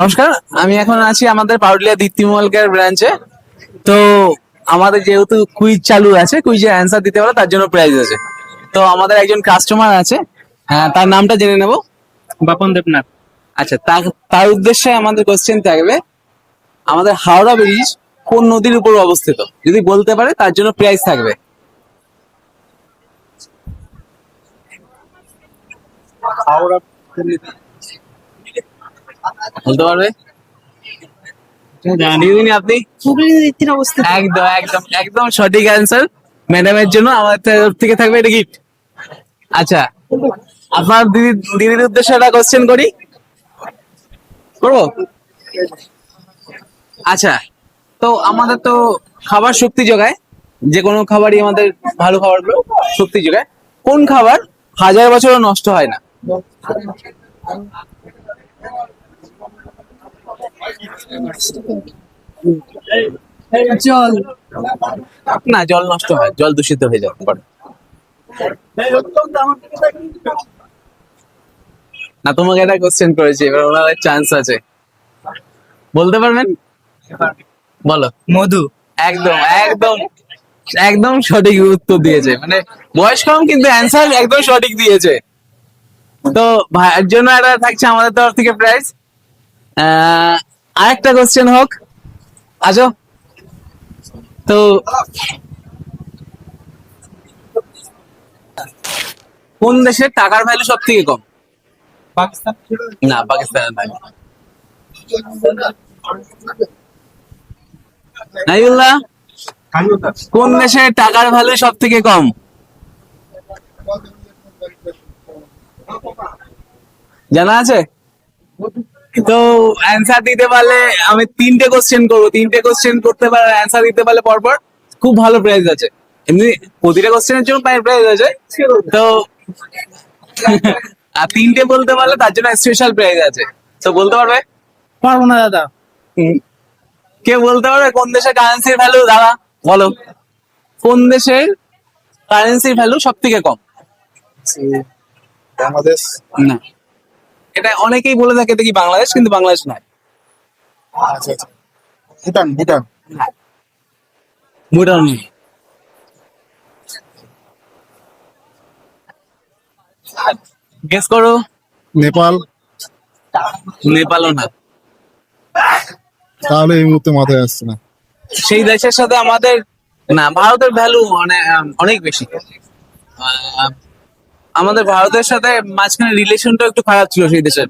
নমস্কার, আমি এখন আছি আমাদের পাউরুলিয়া দীপ্তি মোবাইল কেয়ার ব্রাঞ্চে। তো আমাদের যেহেতু কুইজ চালু আছে, কুইজে অ্যান্সার দিতে পারো তার জন্য প্রাইজ আছে। তো আমাদের একজন কাস্টমার আছে, হ্যাঁ, তার নামটা জেনে নেব। বাপন দেবনাথ। আচ্ছা, তার তার উদ্দেশ্যে আমাদের কোশ্চেন থাকবে, আমাদের হাওড়া ব্রিজ কোন নদীর উপর অবস্থিত? যদি বলতে পারে তার জন্য প্রাইজ থাকবে। হাওড়া বলতে পারবে? জানি দিদিনি আপনি? হুগলি নদীর তীরে অবস্থিত। একদম একদম একদম সঠিক অ্যান্সার। ম্যাডামের জন্য আমার তরফ থেকে থাকবে এটা গিফট। আচ্ছা, আপনার দিদির উদ্দেশ্যে একটা কোশ্চেন করি, করবো? আচ্ছা, তো আমাদের তো খাবার শক্তি যোগায়, যে কোনো খাবারই আমাদের ভালো খাবারগুলো শক্তি যোগায়। কোন খাবার 1000 বছরও নষ্ট হয় না? জল। না, জল নষ্ট হয়, জল দূষিত হয়ে যায় পরে। না, তোমাকে একটা কোশ্চেন করেছি, এবার ওনার চান্স আছে, বলতে পারবেন? বলো। মধু। একদম একদম একদম সঠিক উত্তর দিয়েছে, মানে বয়স কম কিন্তু অ্যান্সার একদম সঠিক দিয়েছে। তো ভাইয়ের জন্য একটা থাকছে আমাদের তরফ থেকে প্রাইজ। আরেকটা কোশ্চেন হোক, আসো। তো কোন দেশের টাকার ভ্যালু সব থেকে কম? পাকিস্তান। না, পাকিস্তানের নয়। নাইবুল্লাহ, কোন দেশের টাকার ভ্যালু সব থেকে কম? জানা আছে? তো অ্যান্সার দিতে পারলে আমি 3টে কোশ্চেন করবো, 3টে কোশ্চেন করতে পারলে অ্যান্সার দিতে পারলে পরপর খুব ভালো প্রাইজ আছে। এমনি প্রতিটা কোশ্চেনের জন্য প্রাইজ আছে, তো আর 3টে বলতে পারলে তার জন্য স্পেশাল প্রাইজ আছে। তো বলতে পারবে? পারবো না দাদা। কে বলতে পারবে কোন দেশের কারেন্সির ভ্যালু? দাদা বলো, কোন দেশের কারেন্সির ভ্যালু সব থেকে কম? বাংলাদেশ। না, এটা অনেকেই বলে থাকে দেখি বাংলাদেশ, কিন্তু বাংলাদেশ নয়। আচ্ছা আচ্ছা, ভুটান ভুটান। ভুটান নয়। গেস করো। নেপাল। নেপালও না। তাহলে এই মুহূর্তে মাথায় আসছে না। সেই দেশের সাথে আমাদের, না, ভারতের ভ্যালু মানে অনেক বেশি। আহ, আমাদের ভারতের সাথে মাঝখানে রিলেশনটা একটু খারাপ ছিল সেই দেশের।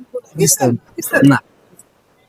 না।